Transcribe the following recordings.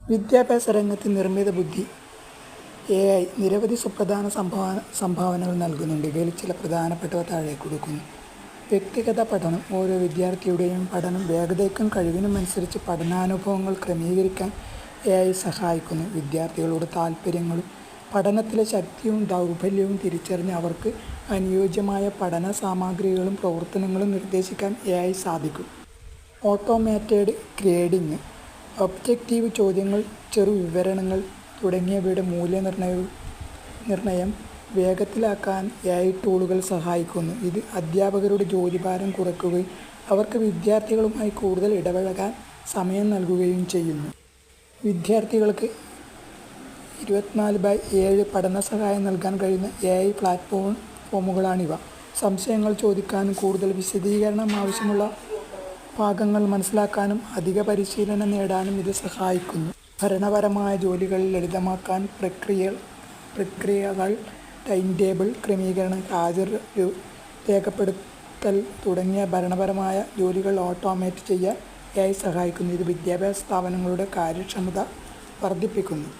വിദ്യാഭ്യാസ രംഗത്ത് നിർമ്മിത ബുദ്ധി AI നിരവധി സുപ്രധാന സംഭാവനകൾ നൽകുന്നുണ്ട്. ഇവയിൽ ചില പ്രധാനപ്പെട്ടവ താഴെ കൊടുക്കുന്നു. വ്യക്തിഗത പഠനം. ഓരോ വിദ്യാർത്ഥിയുടെയും പഠനം വേഗതയ്ക്കും കഴിവിനും അനുസരിച്ച് പഠനാനുഭവങ്ങൾ ക്രമീകരിക്കാൻ AI സഹായിക്കുന്നു. വിദ്യാർത്ഥികളുടെ താൽപ്പര്യങ്ങളും പഠനത്തിലെ ശക്തിയും ദൗർബല്യവും തിരിച്ചറിഞ്ഞ് അവർക്ക് അനുയോജ്യമായ പഠന സാമഗ്രികളും പ്രവർത്തനങ്ങളും നിർദ്ദേശിക്കാൻ AI സാധിക്കും. Automated grading. ഒബ്ജക്റ്റീവ് ചോദ്യങ്ങൾ, ചെറുവിവരണങ്ങൾ തുടങ്ങിയവയുടെ മൂല്യനിർണ്ണയം വേഗത്തിലാക്കാൻ AI ടൂളുകൾ സഹായിക്കുന്നു. ഇത് അധ്യാപകരുടെ ജോലിഭാരം കുറയ്ക്കുകയും അവർക്ക് വിദ്യാർത്ഥികളുമായി കൂടുതൽ ഇടപഴകാൻ സമയം നൽകുകയും ചെയ്യുന്നു. വിദ്യാർത്ഥികൾക്ക് 24/7 പഠന സഹായം നൽകാൻ കഴിയുന്ന AI പ്ലാറ്റ്ഫോമുകളാണിവ. സംശയങ്ങൾ ചോദിക്കാനും കൂടുതൽ വിശദീകരണം ആവശ്യമുള്ള ഭാഗങ്ങൾ മനസ്സിലാക്കാനും അധിക പരിശീലനം നേടാനും ഇത് സഹായിക്കുന്നു. ഭരണപരമായ ജോലികൾ ലളിതമാക്കാൻ പ്രക്രിയകൾ, ടൈം ടേബിൾ ക്രമീകരണം, ഹാജർ രേഖപ്പെടുത്തൽ തുടങ്ങിയ ഭരണപരമായ ജോലികൾ ഓട്ടോമേറ്റ് ചെയ്യാൻ AI സഹായിക്കുന്നു. ഇത് വിദ്യാഭ്യാസ സ്ഥാപനങ്ങളുടെ കാര്യക്ഷമത വർദ്ധിപ്പിക്കുന്നു.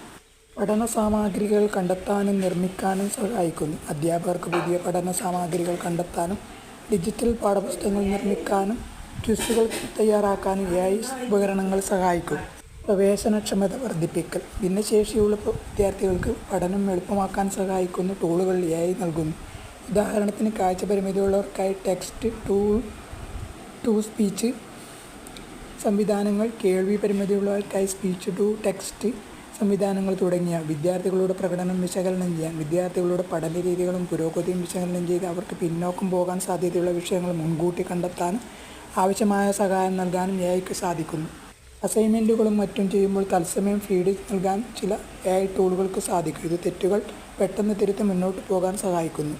പഠന സാമഗ്രികൾ കണ്ടെത്താനും നിർമ്മിക്കാനും സഹായിക്കുന്നു. അധ്യാപകർക്ക് പുതിയ പഠന സാമഗ്രികൾ കണ്ടെത്താനും ഡിജിറ്റൽ പാഠപുസ്തകങ്ങൾ നിർമ്മിക്കാനും ക്വിസുകൾ തയ്യാറാക്കാനും AI ഉപകരണങ്ങൾ സഹായിക്കും. പ്രവേശനക്ഷമത വർദ്ധിപ്പിക്കൽ. ഭിന്നശേഷിയുള്ള വിദ്യാർത്ഥികൾക്ക് പഠനം എളുപ്പമാക്കാൻ സഹായിക്കുന്ന ടൂളുകൾ AI നൽകുന്നു. ഉദാഹരണത്തിന് കാഴ്ച പരിമിതിയുള്ളവർക്കായി ടെക്സ്റ്റ് ടു സ്പീച്ച് സംവിധാനങ്ങൾ, കേൾവി പരിമിതിയുള്ളവർക്കായി സ്പീച്ച് ടു ടെക്സ്റ്റ് സംവിധാനങ്ങൾ തുടങ്ങിയ. വിദ്യാർത്ഥികളുടെ പ്രകടനം വിശകലനം ചെയ്യാൻ. വിദ്യാർത്ഥികളുടെ പഠന രീതികളും പുരോഗതിയും വിശകലനം ചെയ്ത് അവർക്ക് പിന്നോക്കം പോകാൻ സാധ്യതയുള്ള വിഷയങ്ങൾ മുൻകൂട്ടി കണ്ടെത്താനും ആവശ്യമായ സഹായം നൽകാനും AIക്ക് സാധിക്കുന്നു. അസൈൻമെൻറ്റുകളും മറ്റും ചെയ്യുമ്പോൾ തത്സമയം ഫീഡ് നൽകാൻ ചില AI ടൂളുകൾക്ക് സാധിക്കും. ഇത് തെറ്റുകൾ പെട്ടെന്ന് തിരുത്തി മുന്നോട്ട് പോകാൻ സഹായിക്കുന്നു.